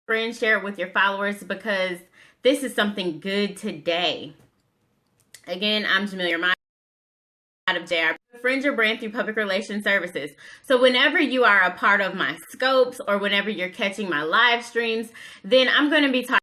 friends, share it with your followers, because this is something good today. Again, I'm Jamil, your mind out of JR. Friend your brand through public relations services. So whenever you are a part of my scopes, or whenever you're catching my live streams, then I'm going to be talking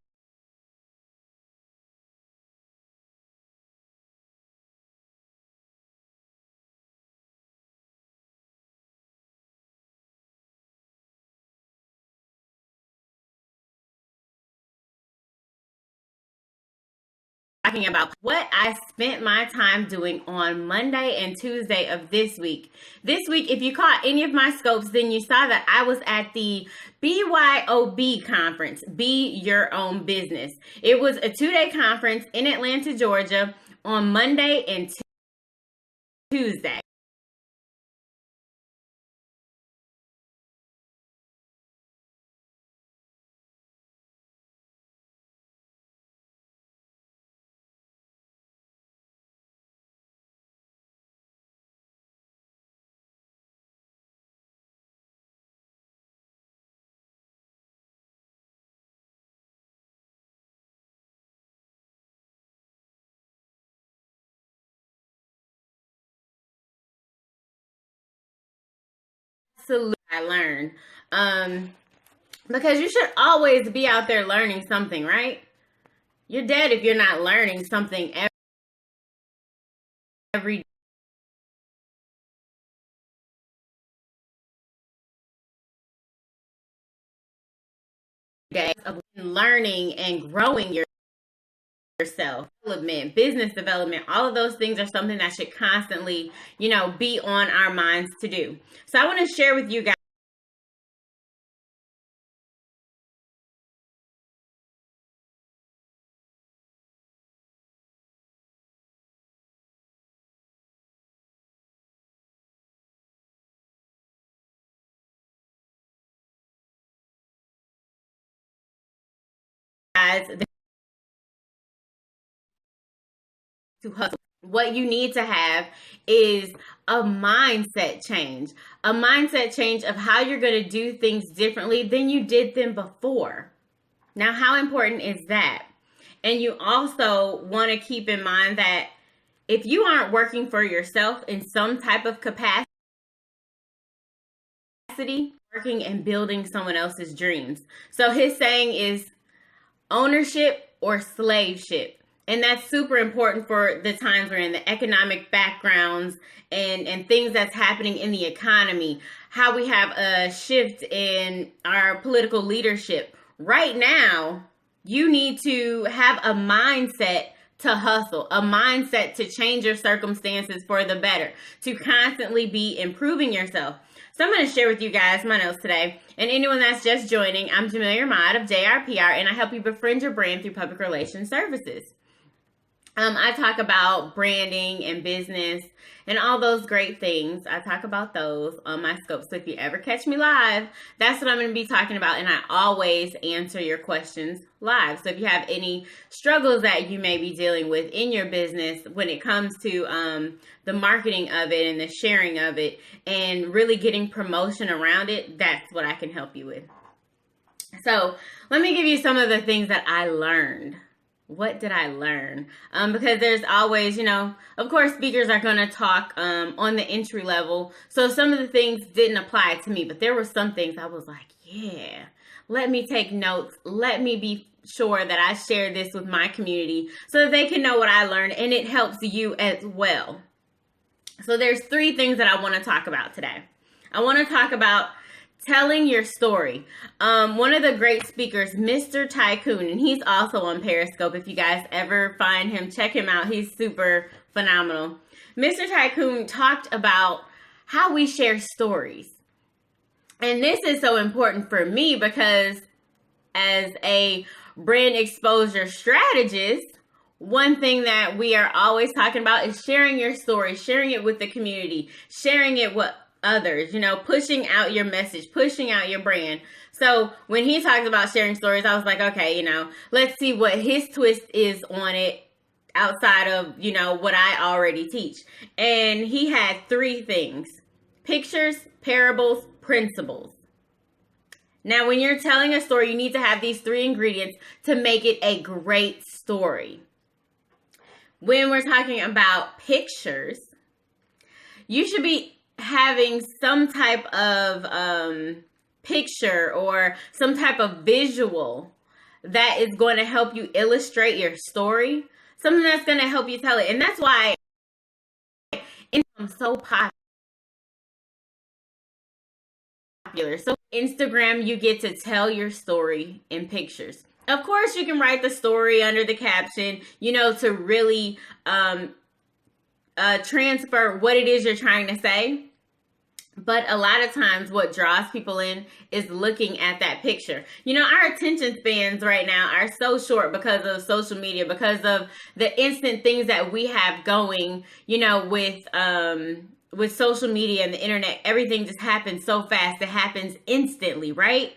about what I spent my time doing on Monday and Tuesday of this week. This week, if you caught any of my scopes, then you saw that I was at the BYOB conference, Be Your Own Business. It was a 2-day conference in Atlanta, Georgia, on Monday and Tuesday. Absolutely, I learned. Because you should always be out there learning something, right? You're dead if you're not learning something every day of learning and growing yourself. Development, business development, all of those things are something that should constantly, be on our minds to do. So I want to share with you guys to hustle. What you need to have is a mindset change, of how you're going to do things differently than you did them before. Now, how important is that? And you also want to keep in mind that if you aren't working for yourself in some type of capacity, working and building someone else's dreams. So his saying is ownership or slaveship. And that's super important for the times we're in, the economic backgrounds and things that's happening in the economy, how we have a shift in our political leadership. Right now, you need to have a mindset to hustle, a mindset to change your circumstances for the better, to constantly be improving yourself. So I'm going to share with you guys my notes today. And anyone that's just joining, I'm Jamil Mod of JRPR, and I help you befriend your brand through public relations services. I talk about branding and business and all those great things. I talk about those on my scope. So if you ever catch me live, that's what I'm going to be talking about. And I always answer your questions live. So if you have any struggles that you may be dealing with in your business when it comes to the marketing of it and the sharing of it and really getting promotion around it, that's what I can help you with. So let me give you some of the things that I learned. What did I learn? Because there's always, of course, speakers are going to talk on the entry level. So some of the things didn't apply to me, but there were some things I was like, yeah, let me take notes. Let me be sure that I share this with my community so that they can know what I learned and it helps you as well. So there's 3 things that I want to talk about today. I want to talk about telling your story. One of the great speakers, Mr. Tycoon, and he's also on Periscope. If you guys ever find him, check him out. He's super phenomenal. Mr. Tycoon talked about how we share stories. And this is so important for me because as a brand exposure strategist, one thing that we are always talking about is sharing your story, sharing it with the community, sharing it with others, pushing out your message, pushing out your brand. So when he talks about sharing stories, I was like, okay, let's see what his twist is on it outside of, what I already teach. And he had 3 things: pictures, parables, principles. Now, when you're telling a story, you need to have these three ingredients to make it a great story. When we're talking about pictures, you should be having some type of picture or some type of visual that is going to help you illustrate your story, something that's going to help you tell it. And that's why it's so popular. So Instagram, you get to tell your story in pictures. Of course, you can write the story under the caption, to really transfer what it is you're trying to say. But a lot of times what draws people in is looking at that picture. Our attention spans right now are so short because of social media, because of the instant things that we have going, with social media and the internet. Everything just happens so fast. It happens instantly, right?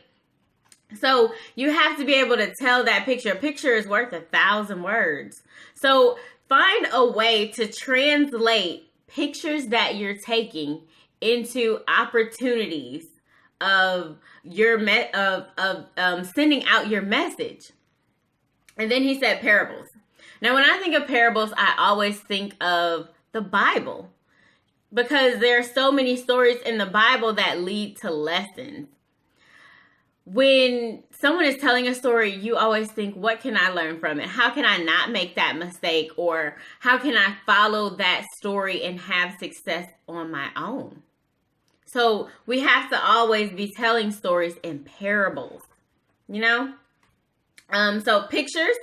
So you have to be able to tell that picture. A picture is worth 1,000 words. So find a way to translate pictures that you're taking into opportunities of your sending out your message. And then he said parables. Now, when I think of parables, I always think of the Bible, because there are so many stories in the Bible that lead to lessons. When someone is telling a story, you always think, what can I learn from it? How can I not make that mistake? Or how can I follow that story and have success on my own? So we have to always be telling stories in parables, So pictures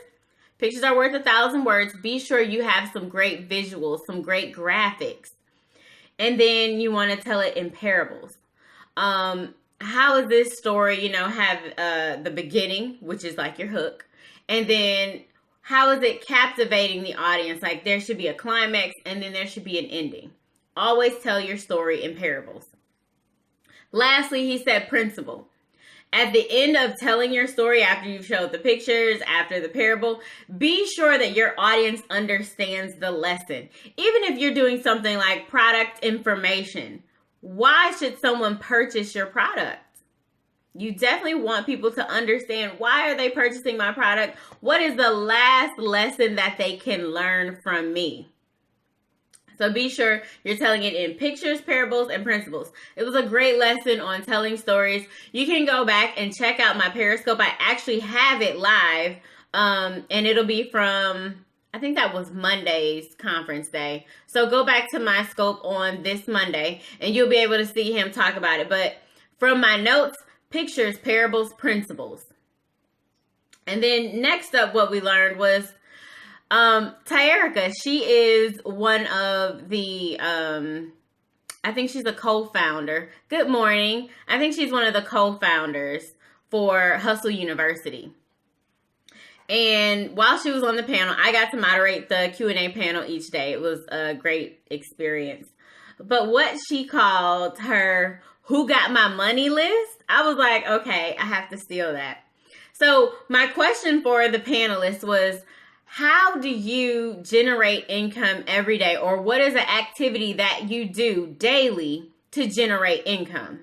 are worth 1,000 words. Be sure you have some great visuals, some great graphics. And then you want to tell it in parables. How is this story, have the beginning, which is like your hook. And then how is it captivating the audience? Like there should be a climax and then there should be an ending. Always tell your story in parables. Lastly, he said principle. At the end of telling your story, after you've showed the pictures, after the parable, be sure that your audience understands the lesson. Even if you're doing something like product information, why should someone purchase your product? You definitely want people to understand, why are they purchasing my product? What is the last lesson that they can learn from me? So be sure you're telling it in pictures, parables, and principles. It was a great lesson on telling stories. You can go back and check out my Periscope. I actually have it live, and it'll be from, I think that was Monday's conference day. So go back to my scope on this Monday, and you'll be able to see him talk about it. But from my notes, pictures, parables, principles. And then next up, what we learned was Tyerica. She is one of the, I think she's a co-founder. Good morning. I think she's one of the co-founders for Hustle University. And while she was on the panel, I got to moderate the Q&A panel each day. It was a great experience. But what she called her "Who Got My Money" list, I was like, okay, I have to steal that. So my question for the panelists was, how do you generate income every day? Or what is an activity that you do daily to generate income?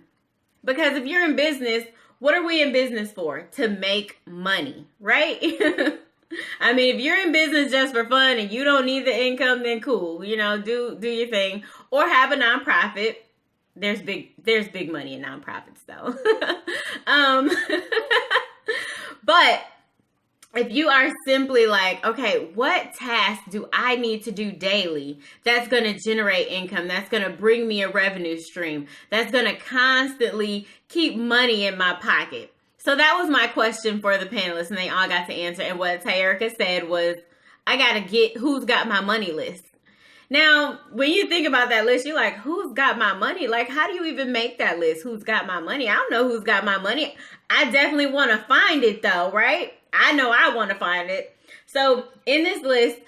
Because if you're in business, what are we in business for? To make money, right? I mean, if you're in business just for fun and you don't need the income, then cool, do your thing. Or have a nonprofit. There's big money in nonprofits though. But if you are simply like, okay, what task do I need to do daily that's going to generate income, that's going to bring me a revenue stream, that's going to constantly keep money in my pocket? So that was my question for the panelists, and they all got to answer. And what Tyerica said was, I got to get Who's Got My Money list. Now, when you think about that list, you're like, who's got my money? Like, how do you even make that list? Who's got my money? I don't know who's got my money. I definitely want to find it though, right? I know I want to find it. So in this list,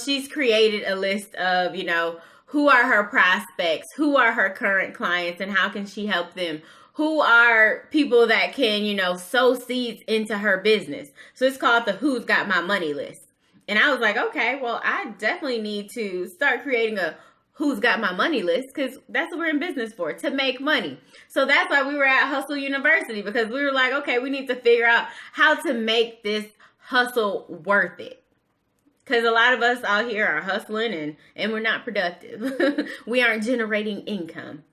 she's created a list of, who are her prospects, who are her current clients, and how can she help them? Who are people that can, sow seeds into her business? So it's called the Who's Got My Money list. And I was like, okay, well, I definitely need to start creating a Who's Got My Money list, because that's what we're in business for, to make money. So that's why we were at Hustle University, because we were like, okay, we need to figure out how to make this hustle worth it. Because a lot of us out here are hustling and we're not productive. We aren't generating income.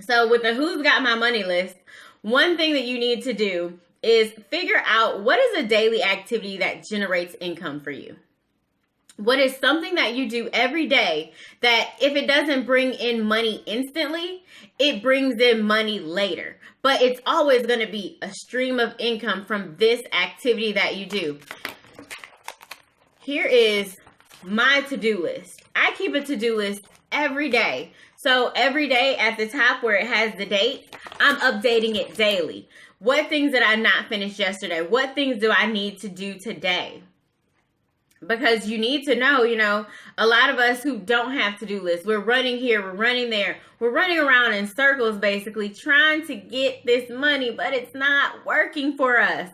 So with the Who's Got My Money list, one thing that you need to do is figure out what is a daily activity that generates income for you. What is something that you do every day that if it doesn't bring in money instantly, it brings in money later. But it's always going to be a stream of income from this activity that you do. Here is my to-do list. I keep a to-do list every day. So every day at the top where it has the date, I'm updating it daily. What things did I not finish yesterday? What things do I need to do today? Because you need to know, a lot of us who don't have to-do lists, we're running here, we're running there, we're running around in circles basically trying to get this money, but it's not working for us.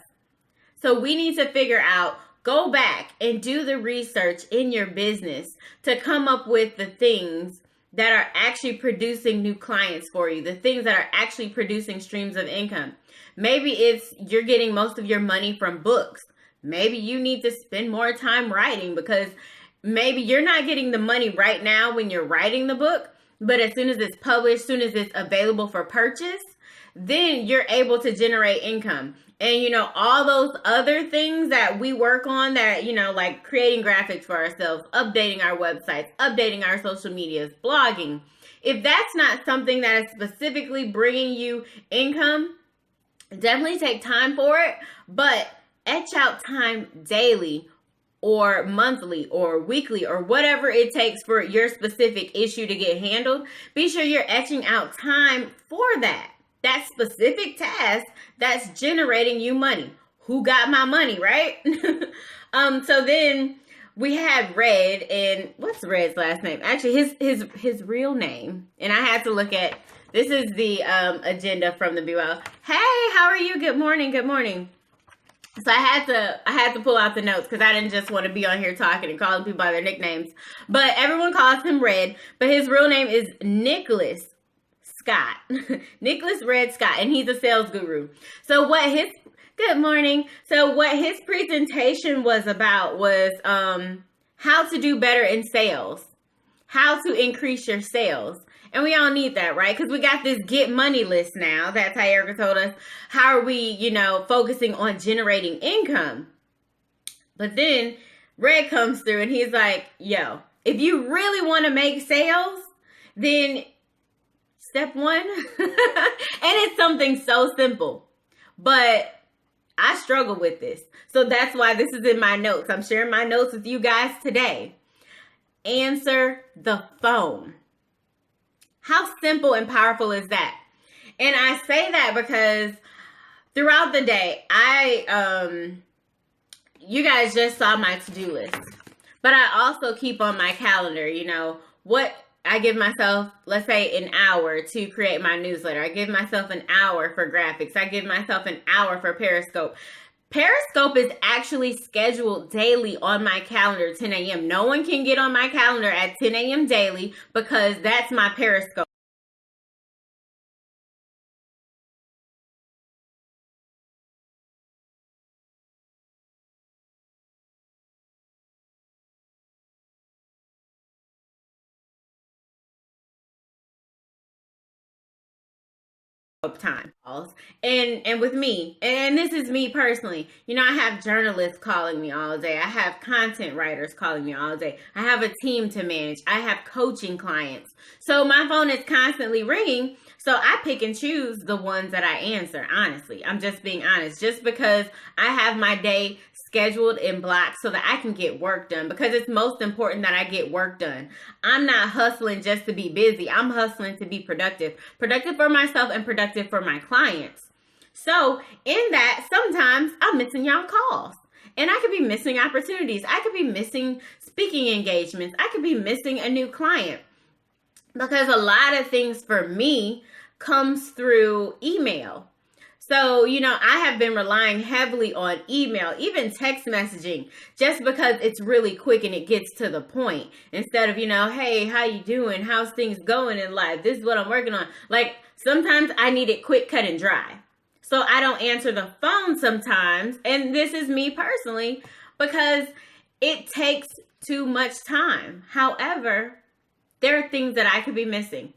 So we need to figure out, go back and do the research in your business to come up with the things that are actually producing new clients for you, the things that are actually producing streams of income. Maybe it's you're getting most of your money from books. Maybe you need to spend more time writing, because maybe you're not getting the money right now when you're writing the book, but as soon as it's published, as soon as it's available for purchase, then you're able to generate income. And, all those other things that we work on that, like creating graphics for ourselves, updating our websites, updating our social medias, blogging. If that's not something that is specifically bringing you income, definitely take time for it, but etch out time daily or monthly or weekly or whatever it takes for your specific issue to get handled. Be sure you're etching out time for that specific task that's generating you money. Who got my money, right? So then we had Red, and what's Red's last name? Actually, his real name, and I had to look at, this is the agenda from the BWL. Hey, how are you? Good morning. Good morning. So I had to pull out the notes because I didn't just want to be on here talking and calling people by their nicknames. But everyone calls him Red, but his real name is Nicholas Scott. Nicholas Red Scott, and he's a sales guru. So good morning. So what his presentation was about was how to do better in sales, how to increase your sales. And we all need that, right? Because we got this get money list now. That's how Erica told us. How are we, focusing on generating income? But then Red comes through and he's like, yo, if you really want to make sales, then step one, and it's something so simple, but I struggle with this. So that's why this is in my notes. I'm sharing my notes with you guys today. Answer the phone. How simple and powerful is that? And I say that because throughout the day, you guys just saw my to-do list, but I also keep on my calendar, what I give myself, let's say, an hour to create my newsletter. I give myself an hour for graphics. I give myself an hour for Periscope. Periscope is actually scheduled daily on my calendar, 10 a.m. No one can get on my calendar at 10 a.m. daily because that's my Periscope time. And with me, and this is me personally, I have journalists calling me all day. I have content writers calling me all day. I have a team to manage. I have coaching clients. So my phone is constantly ringing. So I pick and choose the ones that I answer. Honestly, I'm just being honest, just because I have my day scheduled in blocks so that I can get work done, because it's most important that I get work done. I'm not hustling just to be busy. I'm hustling to be productive for myself and productive for my clients. So in that, sometimes I'm missing y'all calls, and I could be missing opportunities. I could be missing speaking engagements. I could be missing a new client, because a lot of things for me comes through email. So, I have been relying heavily on email, even text messaging, just because it's really quick and it gets to the point. Instead of, hey, how you doing? How's things going in life? This is what I'm working on. Like, sometimes I need it quick, cut, and dry. So I don't answer the phone sometimes. And this is me personally, because it takes too much time. However, there are things that I could be missing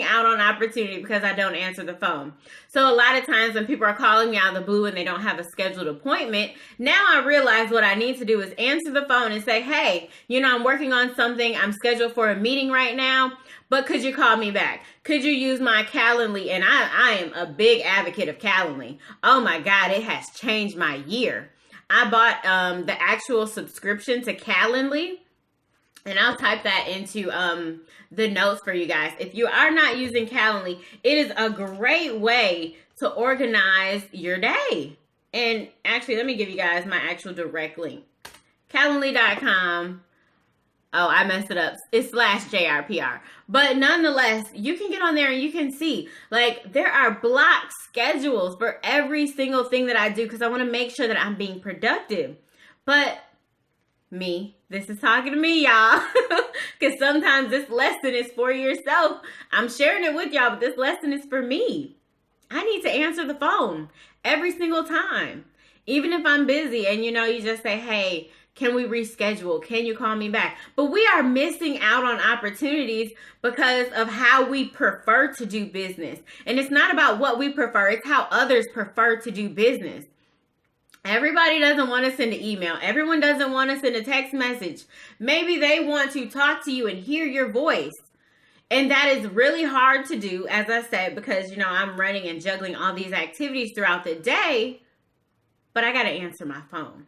out on opportunity because I don't answer the phone. So a lot of times when people are calling me out of the blue and they don't have a scheduled appointment, now I realize what I need to do is answer the phone and say, hey, I'm working on something. I'm scheduled for a meeting right now, but could you call me back? Could you use my Calendly? And I am a big advocate of Calendly. Oh my God, it has changed my year. I bought the actual subscription to Calendly. And I'll type that into the notes for you guys. If you are not using Calendly, it is a great way to organize your day. And actually, let me give you guys my actual direct link. Calendly.com. Oh, I messed it up. It's /JRPR. But nonetheless, you can get on there and you can see, like, there are block schedules for every single thing that I do because I want to make sure that I'm being productive. But this is talking to me, y'all, because sometimes this lesson is for yourself. I'm sharing it with y'all, but this lesson is for me. I need to answer the phone every single time, even if I'm busy. And you just say, hey, can we reschedule? Can you call me back? But we are missing out on opportunities because of how we prefer to do business. And it's not about what we prefer, it's how others prefer to do business. Everybody doesn't want to send an email. Everyone doesn't want to send a text message. Maybe they want to talk to you and hear your voice. And that is really hard to do, as I said, because, I'm running and juggling all these activities throughout the day, but I got to answer my phone.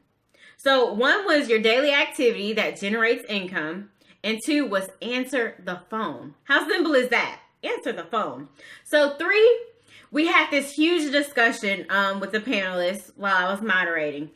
So 1 was your daily activity that generates income, and 2 was answer the phone. How simple is that? Answer the phone. So 3, we had this huge discussion with the panelists while I was moderating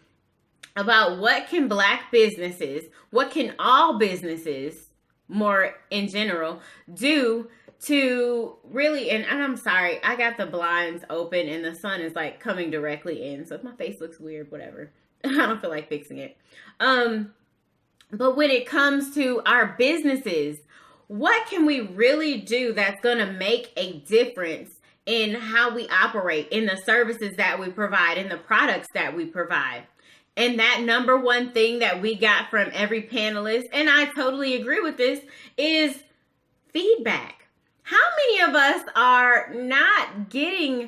about what can Black businesses, what can all businesses, more in general, do to really, and I'm sorry, I got the blinds open and the sun is like coming directly in. So if my face looks weird, whatever. I don't feel like fixing it. But when it comes to our businesses, what can we really do that's going to make a difference in how we operate, in the services that we provide, in the products that we provide? And that number one thing that we got from every panelist, and I totally agree with this, is feedback. How many of us are not getting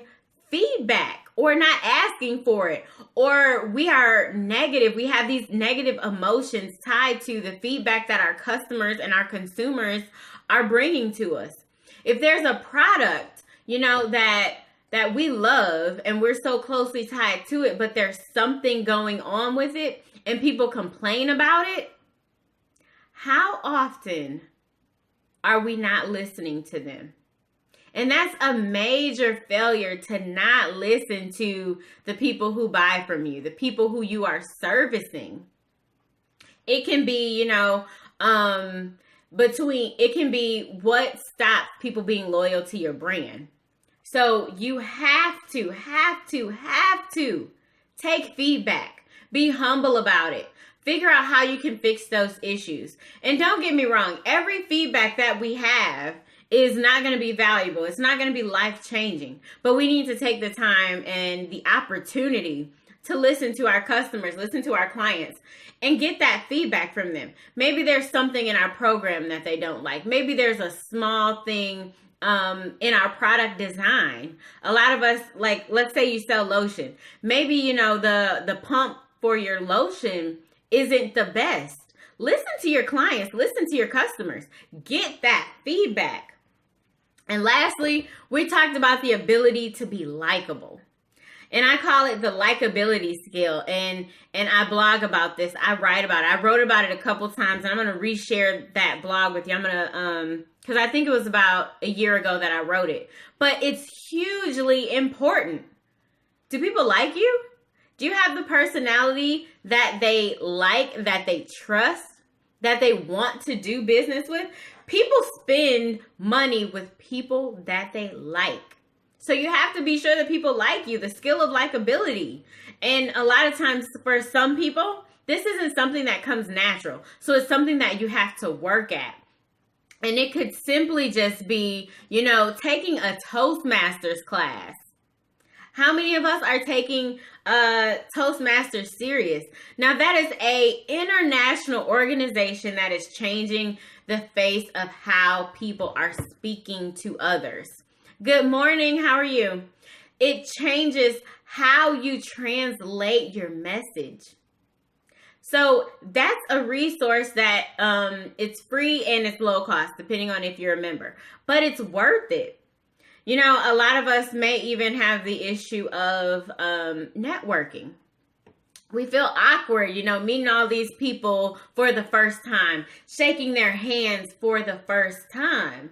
feedback or not asking for it? Or we are negative. We have these negative emotions tied to the feedback that our customers and our consumers are bringing to us. If there's a product, that we love and we're so closely tied to it, but there's something going on with it and people complain about it, how often are we not listening to them? And that's a major failure, to not listen to the people who buy from you, the people who you are servicing. It can be, it can be what stops people being loyal to your brand. So you have to take feedback. Be humble about it. Figure out how you can fix those issues. And don't get me wrong, every feedback that we have is not going to be valuable. It's not going to be life-changing. But we need to take the time and the opportunity to listen to our customers, listen to our clients, and get that feedback from them. Maybe there's something in our program that they don't like. Maybe there's a small thing in our product design. A lot of us, like, let's say you sell lotion. Maybe, the pump for your lotion isn't the best. Listen to your clients, listen to your customers, get that feedback. And lastly, we talked about the ability to be likable. And I call it the likability skill. And I blog about this. I write about it. I wrote about it a couple times, and I'm going to reshare that blog with you. I'm going to, because I think it was about a year ago that I wrote it. But it's hugely important. Do people like you? Do you have the personality that they like, that they trust, that they want to do business with? People spend money with people that they like. So you have to be sure that people like you, the skill of likability. And a lot of times for some people, this isn't something that comes natural. So it's something that you have to work at. And it could simply just be, taking a Toastmasters class. How many of us are taking Toastmasters serious? Now, that is a international organization that is changing the face of how people are speaking to others. Good morning. How are you? It changes how you translate your message. So that's a resource that it's free and it's low cost, depending on if you're a member. But it's worth it. A lot of us may even have the issue of networking. We feel awkward, meeting all these people for the first time, shaking their hands for the first time.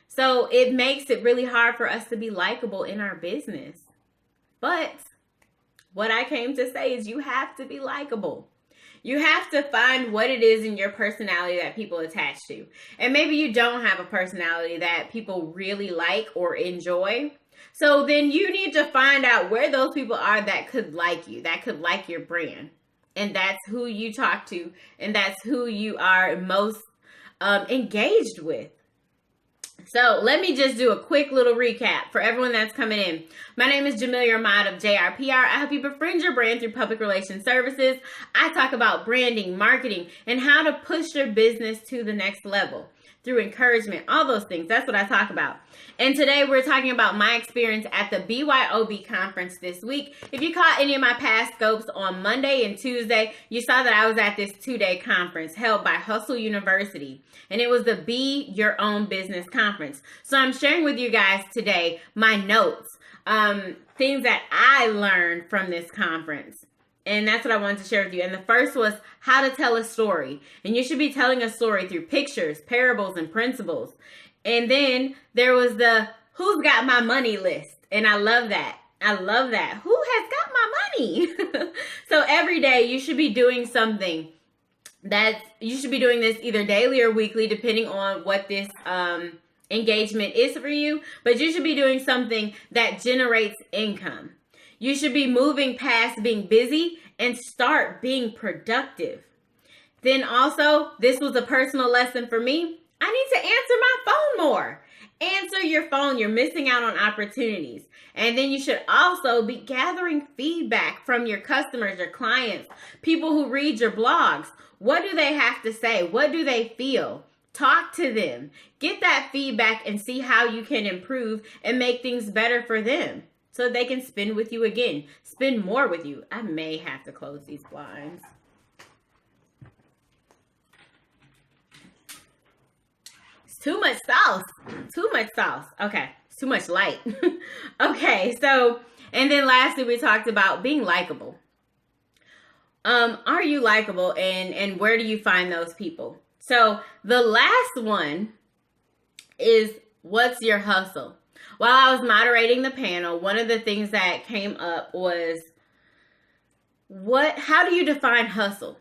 So it makes it really hard for us to be likable in our business. But what I came to say is you have to be likable. You have to find what it is in your personality that people attach to. And maybe you don't have a personality that people really like or enjoy. So then you need to find out where those people are that could like you, that could like your brand. And that's who you talk to. And that's who you are most engaged with. So let me just do a quick little recap for everyone that's coming in. My name is Jamelia Ahmad of JRPR. I help you befriend your brand through public relations services. I talk about branding, marketing, and how to push your business to the next level through encouragement, all those things. That's what I talk about. And today we're talking about my experience at the BYOB conference this week. If you caught any of my past scopes on Monday and Tuesday, you saw that I was at this 2-day conference held by Hustle University. And it was the Be Your Own Business conference. So I'm sharing with you guys today my notes, things that I learned from this conference. And that's what I wanted to share with you. And the first was how to tell a story. And you should be telling a story through pictures, parables, and principles. And then there was the who's got my money list. And I love that. I love that. Who has got my money? So every day you should be doing something you should be doing this either daily or weekly, depending on what this engagement is for you. But you should be doing something that generates income. You should be moving past being busy and start being productive. Then also, this was a personal lesson for me. I need to answer my phone more. Answer your phone. You're missing out on opportunities. And then you should also be gathering feedback from your customers, your clients, people who read your blogs. What do they have to say? What do they feel? Talk to them. Get that feedback and see how you can improve and make things better for them, so they can spend with you again, spend more with you. I may have to close these blinds. It's too much sauce. Too much sauce. Okay. It's too much light. Okay. So, and then lastly, we talked about being likable. Are you likable, and where do you find those people? So the last one is, what's your hustle? While I was moderating the panel, one of the things that came up was, how do you define hustle?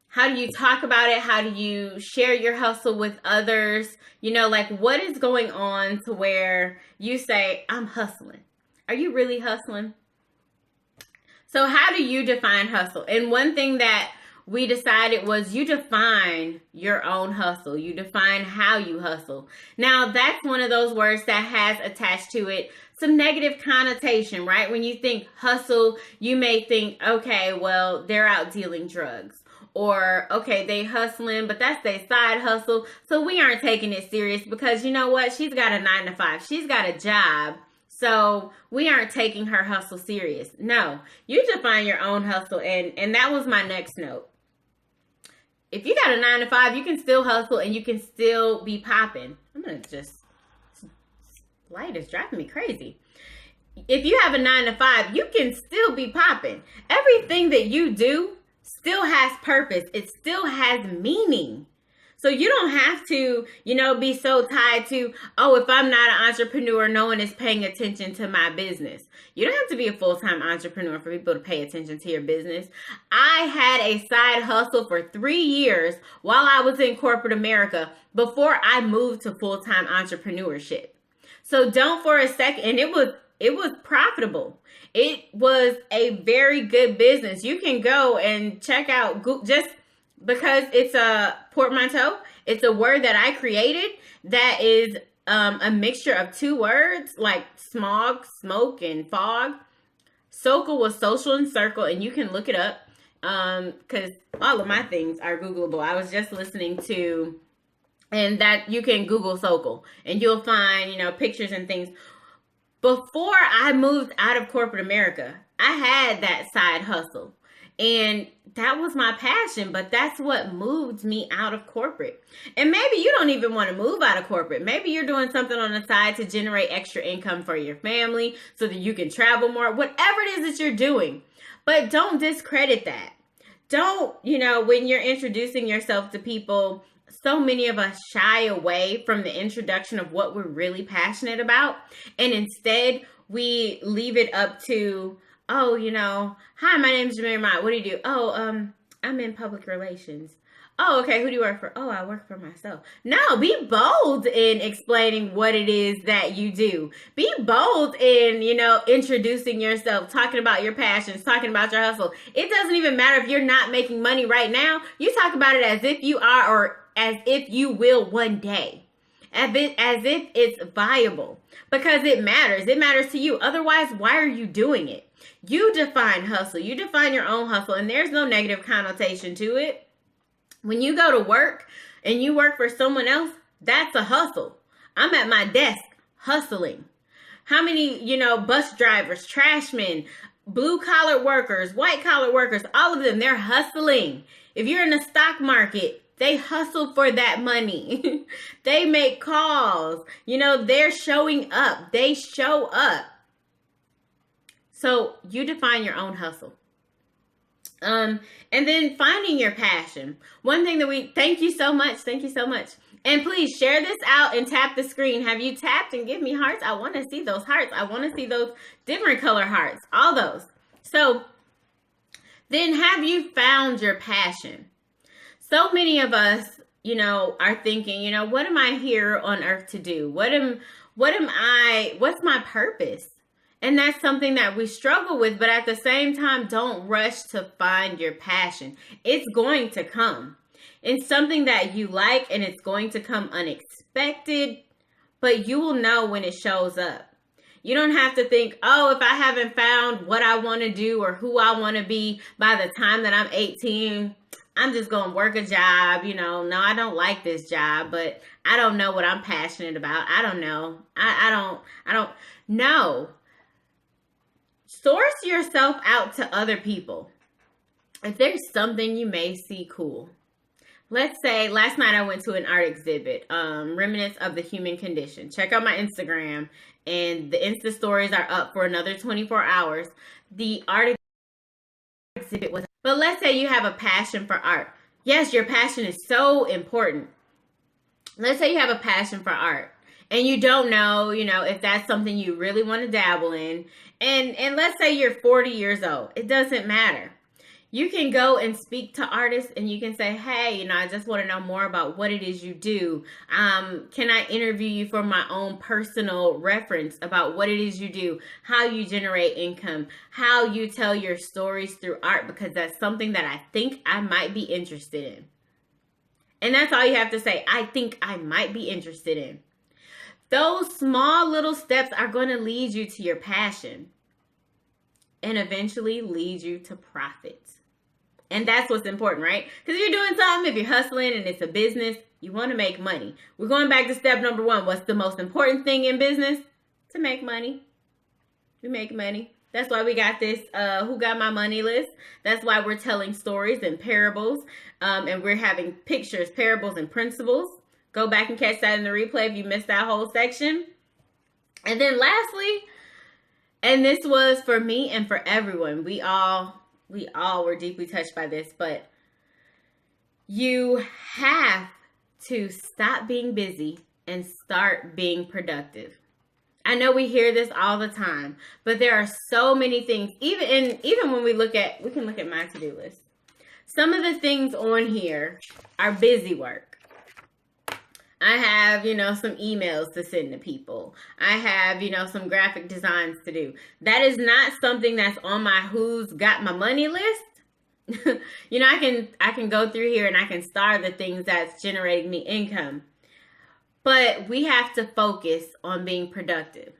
How do you talk about it? How do you share your hustle with others? What is going on to where you say, I'm hustling? Are you really hustling? So how do you define hustle? And one thing that we decided was you define your own hustle. You define how you hustle. Now, that's one of those words that has attached to it some negative connotation, right? When you think hustle, you may think, okay, well, they're out dealing drugs. Or, okay, they hustling, but that's their side hustle. So we aren't taking it serious because you know what? She's got a 9-to-5. She's got a job. So we aren't taking her hustle serious. No, you define your own hustle. And that was my next note. If you got a 9-to-5, you can still hustle and you can still be popping. I'm going to light is driving me crazy. If you have a 9-to-5, you can still be popping. Everything that you do still has purpose. It still has meaning. So you don't have to, be so tied to, oh, if I'm not an entrepreneur, no one is paying attention to my business. You don't have to be a full-time entrepreneur for people to pay attention to your business. I had a side hustle for 3 years while I was in corporate America before I moved to full-time entrepreneurship. So don't for a second, and it was it was profitable. It was a very good business. You can go and check out just because it's a portmanteau. It's a word that I created that is a mixture of two words like smog, smoke, and fog. Socal was social and circle, and you can look it up because all of my things are Googleable. I was just listening to, and that you can Google Socal, and you'll find, you know, pictures and things. Before I moved out of corporate America, I had that side hustle. And that was my passion, but that's what moved me out of corporate. And maybe you don't even want to move out of corporate. Maybe you're doing something on the side to generate extra income for your family so that you can travel more, whatever it is that you're doing. But don't discredit that. Don't, you know, when you're introducing yourself to people, so many of us shy away from the introduction of what we're really passionate about. And instead, we leave it up to, oh, you know, hi, my name is Jameer Mott. What do you do? Oh, I'm in public relations. Oh, okay. Who do you work for? Oh, I work for myself. No, be bold in explaining what it is that you do. Be bold in, you know, introducing yourself, talking about your passions, talking about your hustle. It doesn't even matter if you're not making money right now. You talk about it as if you are, or as if you will one day. As if it's viable. Because it matters. It matters to you. Otherwise, why are you doing it? You define hustle. You define your own hustle, and there's no negative connotation to it. When you go to work and you work for someone else, that's a hustle. I'm at my desk hustling. How many, you know, bus drivers, trashmen, blue collar workers, white collar workers, all of them, they're hustling. If you're in the stock market, they hustle for that money. They make calls. You know, they're showing up. They show up. So you define your own hustle. And then finding your passion. One thing that thank you so much. Thank you so much. And please share this out and tap the screen. Have you tapped and give me hearts? I want to see those hearts. I want to see those different color hearts. All those. So then have you found your passion? So many of us, you know, are thinking, you know, what am I here on earth to do? What's my purpose? And that's something that we struggle with, but at the same time, don't rush to find your passion. It's going to come. It's something that you like, and it's going to come unexpected, but you will know when it shows up. You don't have to think, oh, if I haven't found what I want to do or who I want to be by the time that I'm 18, I'm just going to work a job. You know, no, I don't like this job, but I don't know what I'm passionate about. I don't know. I don't know. Source yourself out to other people. If there's something you may see cool. Let's say last night I went to an art exhibit, Remnants of the Human Condition. Check out my Instagram, and the Insta stories are up for another 24 hours. The art exhibit was, but let's say you have a passion for art. Yes, your passion is so important. Let's say you have a passion for art, and you don't know, you know, if that's something you really want to dabble in. And let's say you're 40 years old. It doesn't matter. You can go and speak to artists, and you can say, hey, you know, I just want to know more about what it is you do. Can I interview you for my own personal reference about what it is you do, how you generate income, how you tell your stories through art, because that's something that I think I might be interested in. And that's all you have to say. I think I might be interested in. Those small little steps are going to lead you to your passion and eventually lead you to profit. And that's what's important, right? Because if you're doing something, if you're hustling and it's a business, you want to make money. We're going back to step number 1. What's the most important thing in business? To make money. We make money. That's why we got this Who Got My Money list. That's why we're telling stories and parables. And we're having pictures, parables, and principles. Go back and catch that in the replay if you missed that whole section. And then lastly, and this was for me and for everyone. We all were deeply touched by this, but you have to stop being busy and start being productive. I know we hear this all the time, but there are so many things, even when we can look at my to-do list. Some of the things on here are busy work. I have, some emails to send to people. I have, some graphic designs to do. That is not something that's on my who's got my money list. I can go through here and I can star the things that's generating me income. But we have to focus on being productive.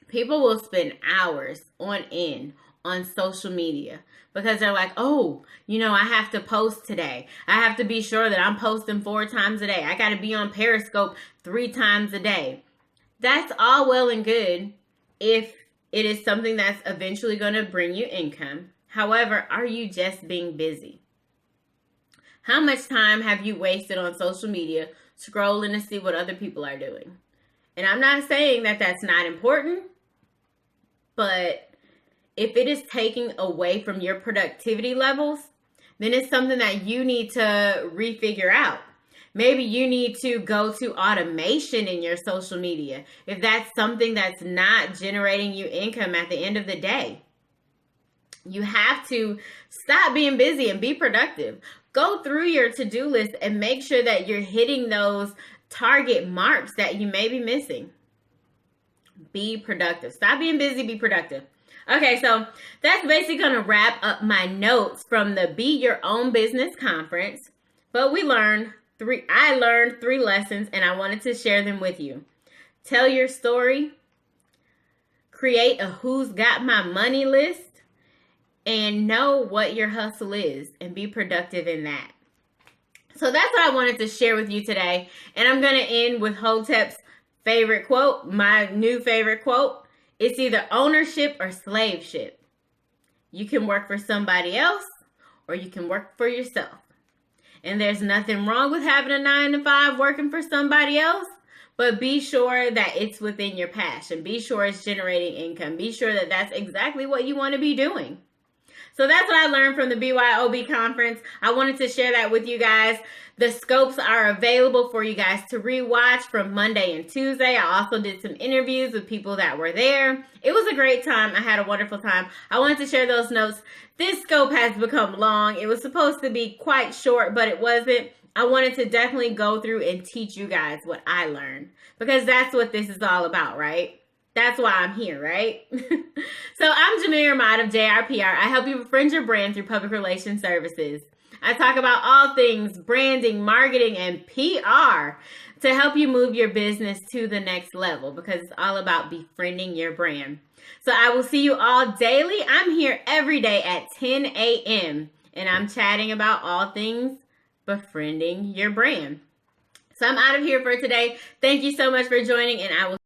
People will spend hours on end on social media because they're like, oh, I have to post today. I have to be sure that I'm posting 4 times a day. I got to be on Periscope 3 times a day. That's all well and good if it is something that's eventually going to bring you income. However, are you just being busy? How much time have you wasted on social media scrolling to see what other people are doing? And I'm not saying that that's not important, but if it is taking away from your productivity levels, then it's something that you need to refigure out. Maybe you need to go to automation in your social media if that's something that's not generating you income at the end of the day. You have to stop being busy and be productive. Go through your to-do list and make sure that you're hitting those target marks that you may be missing. Be productive. Stop being busy, be productive. Okay, so that's basically going to wrap up my notes from the Be Your Own Business conference. But I learned 3 lessons and I wanted to share them with you. Tell your story, create a who's got my money list, and know what your hustle is and be productive in that. So that's what I wanted to share with you today. And I'm going to end with Hotep's favorite quote, my new favorite quote. It's either ownership or slaveship. You can work for somebody else or you can work for yourself. And there's nothing wrong with having a 9-to-5 working for somebody else, but be sure that it's within your passion. Be sure it's generating income. Be sure that that's exactly what you want to be doing. So that's what I learned from the BYOB conference. I wanted to share that with you guys. The scopes are available for you guys to rewatch from Monday and Tuesday. I also did some interviews with people that were there. It was a great time. I had a wonderful time. I wanted to share those notes. This scope has become long. It was supposed to be quite short, but it wasn't. I wanted to definitely go through and teach you guys what I learned because that's what this is all about, right? That's why I'm here, right? So I'm Jamila Ahmad of JRPR. I help you befriend your brand through public relations services. I talk about all things branding, marketing, and PR to help you move your business to the next level because it's all about befriending your brand. So I will see you all daily. I'm here every day at 10 a.m. and I'm chatting about all things befriending your brand. So I'm out of here for today. Thank you so much for joining and I will